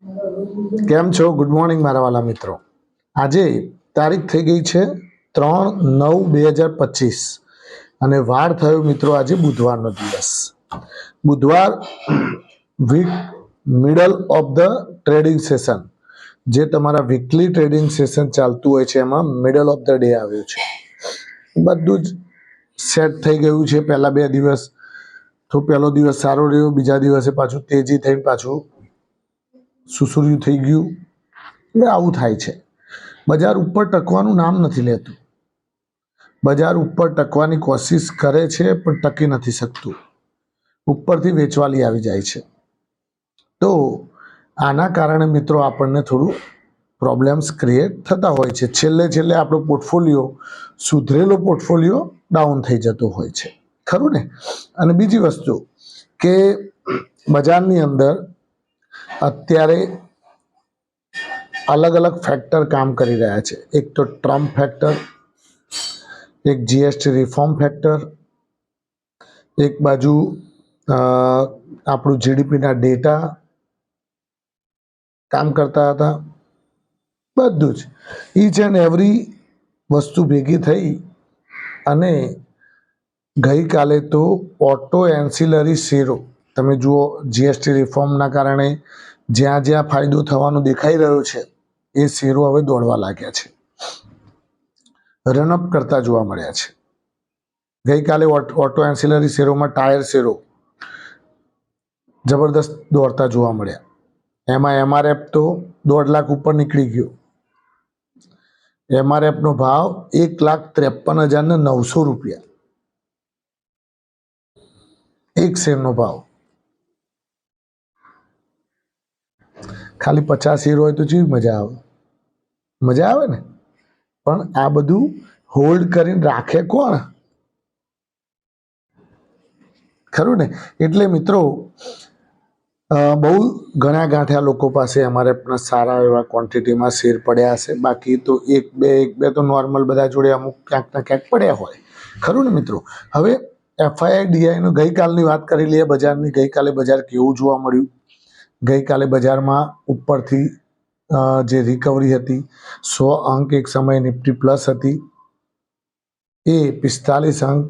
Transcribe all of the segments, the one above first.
કેમ છો? Good morning મારા વાલા મિત્રો. આજે તારીખ થઈ ગઈ છે 3/9/2025 અને વાર થયો મિત્રો આજે બુધવારનો દિવસ. બુધવાર week middle of the trading session, જે તમારા વીકલી ટ્રેડિંગ સેશન ચાલતું હોય છે એમાં મિડલ ઓફ ધ ડે આવ્યું છે. બધું જ સેટ થઈ ગયું છે. પહેલા 2 દિવસ તો પહેલો દિવસ સારો રહ્યો, બીજા દિવસે પાછું તેજી થઈને પાછું સુસુર્યું થઈ ગયું. એટલે આવું થાય છે. બજાર ઉપર ટકવાનું નામ નથી લેતું. બજાર ઉપર ટકવાની કોશિશ કરે છે પણ ટકી નથી શકતું. ઉપરથી વેચવાલી આવી જાય છે. તો આના કારણે મિત્રો આપણને થોડું પ્રોબ્લેમ્સ ક્રિએટ થતા હોય છે. છેલ્લે આપણો પોર્ટફોલિયો, સુધરેલો પોર્ટફોલિયો ડાઉન થઈ જતો હોય છે, ખરું ને? અને બીજી વસ્તુ કે બજારની અંદર અત્યારે અલગ અલગ ફેક્ટર કામ કરી રહ્યા છે. એક તો ટ્રમ્પ ફેક્ટર, એક જીએસટી રિફોર્મ ફેક્ટર, એક બાજુ આપણું જીડીપીના ડેટા કામ કરતા હતા. બધું જ ઈચ એન્ડ એવરી વસ્તુ ભેગી થઈ અને ગઈકાલે તો ઓટો એન્સિલરી શેરો, તમે જુઓ, જીએસટી રિફોર્મના કારણે જ્યાં જ્યાં ફાયદો થવાનો દેખાઈ રહ્યો છે એ શેરો હવે દોડવા લાગ્યા છે, રનઅપ કરતા જોવા મળ્યા છે. ગઈકાલે ઓટો એન્સિલરી શેરોમાં ટાયર શેરો જબરદસ્ત દોડતા જોવા મળ્યા. એમાં એમઆરએફ તો 1.5 લાખ ઉપર નીકળી ગયો. એમઆરએફનો ભાવ 1,53,900 રૂપિયા એક શેરનો ભાવ. ખાલી 50 શેર હોય તો જેવી મજા આવે, મજા આવે ને. પણ આ બધું હોલ્ડ કરીને રાખે કોણ? ખરું ને? એટલે મિત્રો બહુ ઘણા ગાંઠ્યા લોકો પાસે એમઆરએફના સારા એવા ક્વોન્ટિટીમાં શેર પડ્યા હશે. બાકી તો એક બે તો નોર્મલ બધા જોડે અમુક ક્યાંક ને ક્યાંક પડ્યા હોય, ખરું ને મિત્રો? હવે એફઆઈઆઈડીઆઈનો ગઈકાલની વાત કરી લઈએ. બજારની ગઈકાલે બજાર કેવું જોવા મળ્યું? ગઈકાલે બજારમાં ઉપરથી જે રિકવરી હતી, 100 અંક એક સમયે નિફ્ટી પ્લસ હતી, એ 45 અંક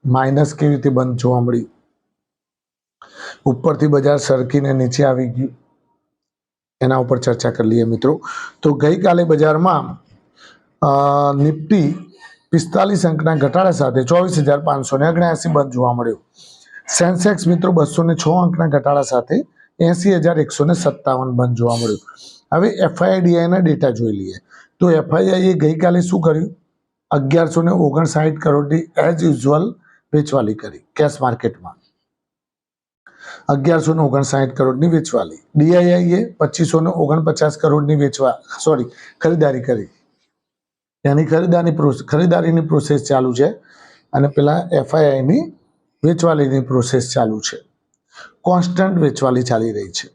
માઇનસ કેવી રીતે બંધ જોવા મળી. ઉપરથી બજાર સરકીને નીચે આવી ગયું. એના ઉપર ચર્ચા કરી લઈએ મિત્રો. તો ગઈકાલે બજારમાં નિફ્ટી 45 અંકના ઘટાડા સાથે 24,579 બંધ જોવા મળ્યો. સેન્સેક્સ મિત્રો 206 અંકના ઘટાડા સાથે 80,157 બંધ જોવા મળ્યું. હવે એફઆઈઆઈડીઆઈના ડેટા જોઈ લઈએ. તો એફઆઈઆઈએ ગઈકાલે શું કર્યું? 1,159 કરોડની એઝ યુઝ્યુઅલ વેચવાલી કરી કેશ માર્કેટમાં. 1,159 કરોડની વેચવાલી. ડીઆઈઆઈએ 2,549 કરોડની ખરીદારી કરી. એની ખરીદારીની પ્રોસેસ ચાલુ છે અને પેલા એફઆઈઆઈની વેચવાલીની પ્રોસેસ ચાલુ છે. કોન્સ્ટન્ટ વેચવાલી ચાલી રહી છે.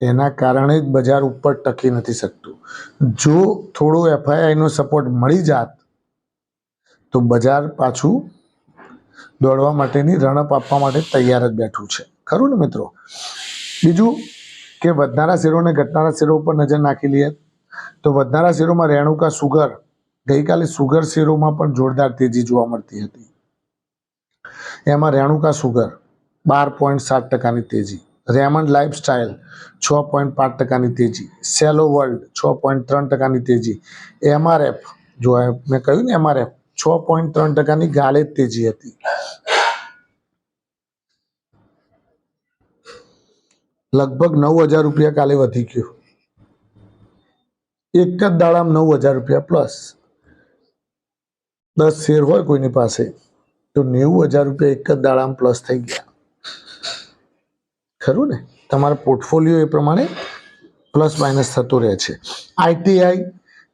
એના કારણે જ બજાર ઉપર ટકી નથી શકતું. જો થોડો એફઆઈઆઈનો સપોર્ટ મળી જાત તો બજાર પાછું દોડવા માટેની રણઅપ આપવા માટે તૈયાર જ બેઠું છે, ખરું ને મિત્રો? બીજું કે વધનારા શેરો અને ઘટનારા શેરો ઉપર નજર નાખી લઈએ. તો વધનારા શેરોમાં રેણુકા સુગર, ગઈકાલે સુગર શેરોમાં પણ જોરદાર તેજી જોવા મળતી હતી. એમાં રેણુકા સુગર 12.7% તેજી, રેમન્ડ લાઇફસ્ટાઇલ 6.5% તેજી, સેલો વર્લ્ડ 6.3% તેજી, એમઆરએફ, જો મેં કહ્યું ને એમઆરએફ 6.3% ગાલે તેજી હતી. લગભગ 9,000 રૂપિયા કાલે વધી ગયો. એક જ દાડામાં 9,000 રૂપિયા પ્લસ. 10 શેર હોય કોઈની પાસે તો 90,000 રૂપિયા એક જ દાડામાં પ્લસ થઈ ગયા, ખરું ને? તમારા પોર્ટફોલિયો એ પ્રમાણે પ્લસ માઇનસ થતો રહે છે. આઈટીઆઈ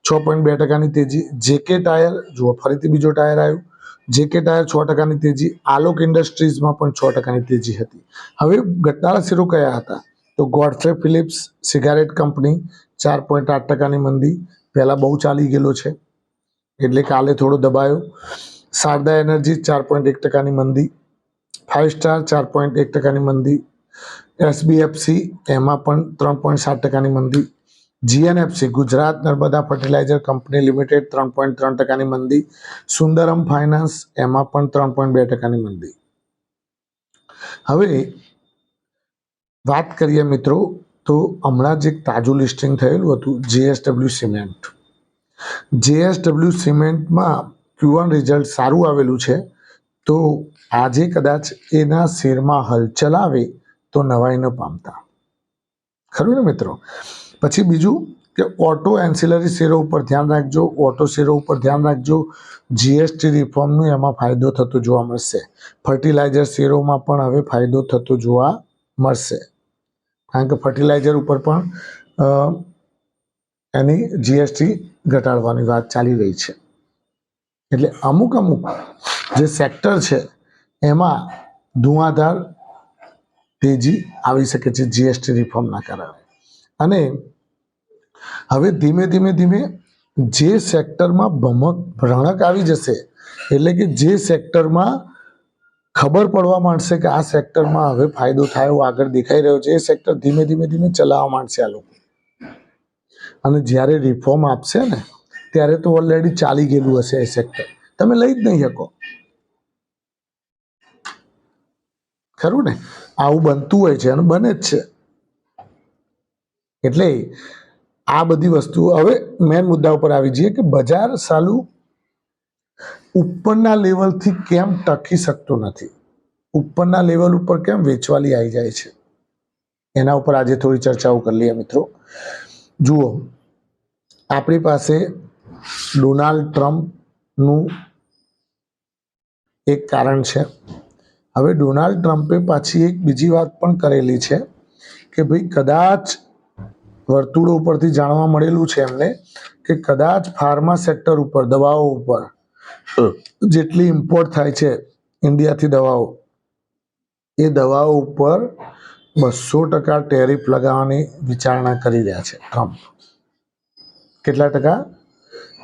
6.2%ની તેજી. જેકે ટાયર, જુઓ ફરીથી બીજો ટાયર આવ્યું. જેકે ટાયર 6%ની તેજી. આલોક ઇન્ડસ્ટ્રીઝમાં પણ 6%ની તેજી હતી. હવે ઘટનારા શેરો કયા હતા? તો ગોડફ્રે ફિલિપ્સ સિગારેટ કંપની 4.8%ની મંદી. પહેલાં બહુ ચાલી ગયેલો છે એટલે કાલે થોડો દબાયો. શારદા એનર્જી 4.1%ની મંદી. 5 સ્ટાર 4.1%ની મંદી. SBFC એમાં પણ 3.7% મંદી. GNFC Gujarat Narmada fertiliser company limited 3.3% મંદી. સુંદરમ ફાઇનાન્સ એમાં પણ 3.2% મંદી. હવે વાત કરીએ મિત્રો તો હમણાં જ એક તાજું લિસ્ટિંગ થયેલું હતું JSW cement. JSW સિમેન્ટમાં Q1 result સારું આવેલું છે, તો આજે કદાચ એના શેરમાં હલચલ આવે તો નવાઈ ન પામતા, ખરું ને મિત્રો. પછી બીજું કે ઓટો એન્સિલરી શેરો ઉપર ધ્યાન રાખજો, ઓટો શેરો ઉપર ધ્યાન રાખજો. GST રિફોર્મનું એમાં ફાયદો થતો જોવા મળશે. ફર્ટિલાઇઝર શેરોમાં પણ હવે ફાયદો થતો જોવા મળશે, કારણ કે ફર્ટિલાઇઝર ઉપર પણ એની GST ઘટાડવાની વાત ચાલી રહી છે. એટલે અમુક જે સેક્ટર છે એમાં ધુઆધાર તેજી આવી શકે છે GST રિફોર્મના કારણે. અને હવે ધીમે ધીમે જે સેક્ટરમાં ભ્રણક આવી જશે, એટલે કે જે સેક્ટરમાં ખબર પડવા માંડશે કે આ સેક્ટરમાં હવે ફાયદો થાય એવો આગળ દેખાઈ રહ્યો છે, એ સેક્ટર ધીમે ધીમે ચલાવવા માંડશે આ લોકો. અને જ્યારે રિફોર્મ આપશે ને ત્યારે તો ઓલરેડી ચાલી ગયેલું હશે એ સેક્ટર, તમે લઈ જ નહીં શકો, ખરું ને. આવું બનતું હોય છે અને બને જ છે. એટલે આ બધી વસ્તુ હવે મેન મુદ્દા ઉપર આવી જઈએ કે બજાર સાલું ઉપરના લેવલથી કેમ ટકી શકતું નથી, ઉપરના લેવલ ઉપર કેમ વેચવાલી આવી જાય છે, એના ઉપર આજે થોડી ચર્ચાઓ કરી લઈએ મિત્રો. જુઓ, આપણી પાસે ડોનાલ્ડ ટ્રમ્પનું એક કારણ છે. હવે ડોનાલ્ડ ટ્રમ્પે પાછી એક બીજી વાત પણ કરેલી છે કે ભાઈ કદાચ વર્તુળો ઉપરથી જાણવા મળેલું છે એમને કે કદાચ ફાર્મા સેક્ટર ઉપર, દવાઓ ઉપર જેટલી ઇમ્પોર્ટ થાય છે ઇન્ડિયાથી દવાઓ, એ દવાઓ ઉપર 200% ટેરિફ લગાવવાની વિચારણા કરી રહ્યા છે ટ્રમ્પ. કેટલા ટકા?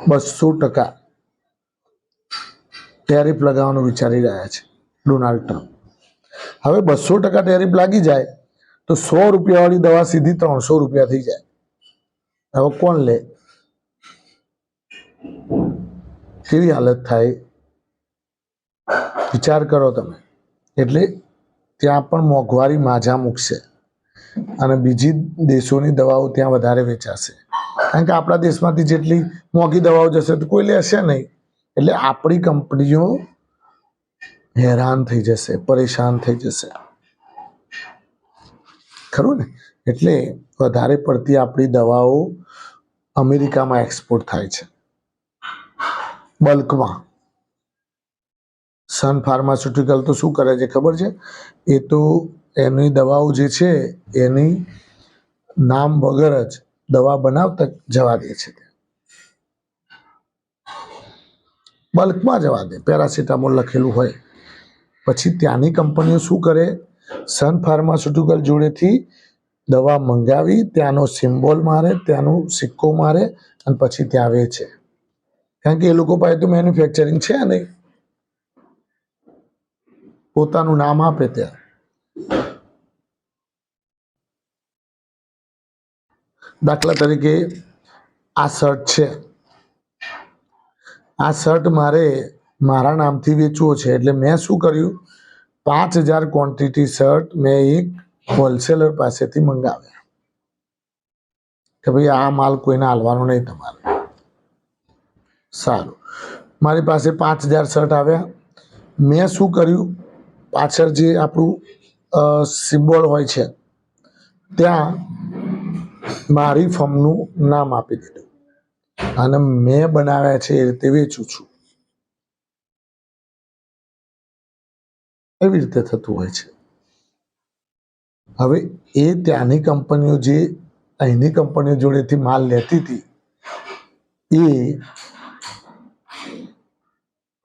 200% ટેરિફ લગાવવાનું વિચારી રહ્યા છે ડોનાલ્ડ ટ્રમ્પ. હવે 200% ટેરિફ લાગી જાય તો 100 રૂપિયાવાળી દવા સીધી 300 રૂપિયા થઈ જાય. હવે કોણ લે? કેવી હાલત થાય, વિચાર કરો તમે. એટલે ત્યાં પણ મોંઘવારી માજા મૂકશે અને બીજી દેશોની દવાઓ ત્યાં વધારે વેચાશે, કારણ કે આપણા દેશમાંથી જેટલી મોંઘી દવાઓ જશે તો કોઈ લેશે નહીં. એટલે આપણી કંપનીઓ હેરાન થઈ જશે, પરેશાન થઈ જશે, ખરું ને. એટલે વધારે પડતી આપણી દવાઓ અમેરિકામાં એક્સપોર્ટ થાય છે બલ્કમાં. સન ફાર્માસ્યુટિકલ તો શું કરે છે ખબર છે? એ તો એની દવાઓ જે છે એની નામ વગર જ દવા બનાવતા જવા દે છે, બલ્કમાં જવા દે, પેરાસિટામોલ લખેલું હોય. પછી ત્યાંની કંપનીઓ શું કરે? સન ફાર્માસ્યુટિકલ જોડેથી દવા મંગાવી, ત્યાંનો સિમ્બોલ મારે, ત્યાંનું સિક્કો મારે અને પછી ત્યાં વેચે, કારણ કે એ લોકો પાસે તો મેન્યુફેક્ચરિંગ છે નહીં, પોતાનું નામ આપે ત્યાં. દાખલા તરીકે આ શર્ટ છે, આ શર્ટ મારે મારા નામથી વેચવો છે, એટલે મેં શું કર્યું, 5000 ક્વોન્ટિટી શર્ટ મેં એક હોલસેલર પાસેથી મંગાવ્યા કે ભાઈ આ માલ કોઈને હાલવાનો નહીં તમારે. સારું, મારી પાસે 5000 શર્ટ આવ્યા. મેં શું કર્યું, પાછળ જે આપણું સિમ્બોલ હોય છે ત્યાં મારી ફર્મનું નામ આપી દીધું અને મેં બનાવ્યા છે એ રીતે વેચું છું. એવી રીતે થતું હોય છે. હવે એ ત્યાંની કંપનીઓ જે અહીંની કંપનીઓ જોડેથી માલ લેતી હતી, એ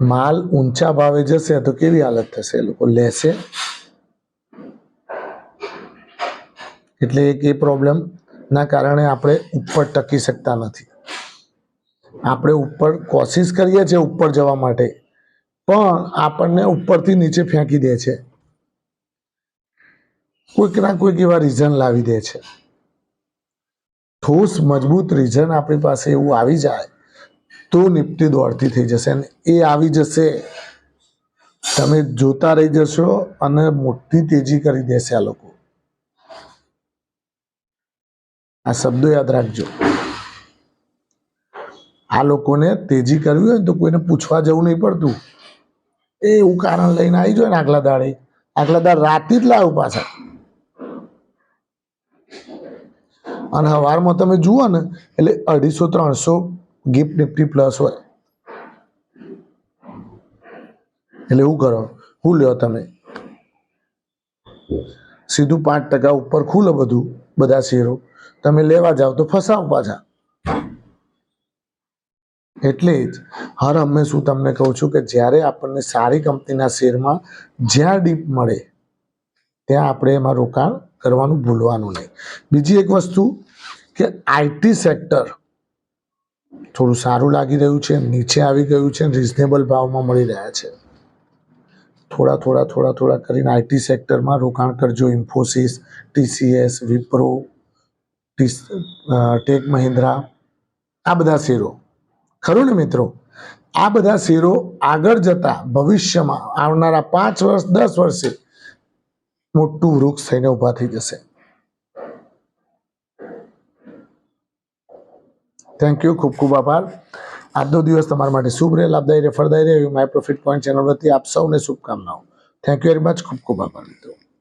માલ ઊંચા ભાવે જશે તો કેવી હાલત થશે? એ લોકો લેશે. એટલે એક એ પ્રોબ્લેમ ના કારણે આપણે ઉપર ટકી શકતા નથી. આપણે ઉપર કોશિશ કરીએ છીએ ઉપર જવા માટે, પણ આપણને ઉપરથી નીચે ફેંકી દે છે. કોઈકના કોઈક એવા રીઝન લાવી દે છે. ઠોસ મજબૂત રીઝન આપણી પાસે એવું આવી જાય તો નિફ્ટી દોડતી થઈ જશે, અને એ આવી જશે, તમે જોતા રહી જશો અને મોટી તેજી કરી દેશે આ લોકો. આ શબ્દો યાદ રાખજો. આ લોકોને તેજી કરવી હોય ને તો કોઈને પૂછવા જવું નહીં પડતું. એ એવું કારણ લઈને આવી જાય ને આગલા દાડે રાતે જ લાવું પાછા. અને સવારમાં તમે જુઓ ને એટલે 250-300 ગિફ્ટ નિફ્ટી પ્લસ હોય. એટલે એવું કરો, શું લ્યો તમે સીધું 5% ઉપર ખુલે બધું, બધા શેરો તમે લેવા જાઓ તો ફસાવો પાછા. એટલે જ હર હંમેશ હું તમને કહું છું કે જ્યારે આપણને સારી કંપનીના શેરમાં જ્યાં ડીપ મળે ત્યાં આપણે એમાં રોકાણ કરવાનું ભૂલવાનું નહીં. બીજી એક વસ્તુ કે આઈટી સેક્ટર થોડું સારું લાગી રહ્યું છે, નીચે આવી ગયું છે, રિઝનેબલ ભાવમાં મળી રહ્યા છે. થોડા કરીને આઈટી સેક્ટરમાં રોકાણ કરજો. ઇન્ફોસિસ, TCS, વિપ્રો, ટેક મહિન્દ્રા, આ બધા શેરો ખરું ને મિત્રો. આ બધા શેરો આગળ જતા ભવિષ્યમાં આવનારા 5 વર્ષ 10 વર્ષે મોટું વૃક્ષ થઈને ઉભા થઈ જશે. થેન્ક યુ, ખૂબ ખૂબ આભાર. આજનો દિવસ તમારા માટે શુભ રહે, લાભદાયી રહે, ફળદાયી રહે એવી માય પ્રોફિટ પોઈન્ટ ચેનલ વતી આપ સૌને શુભકામનાઓ. Thank you very much. ખૂબ ખૂબ આભાર મિત્રો.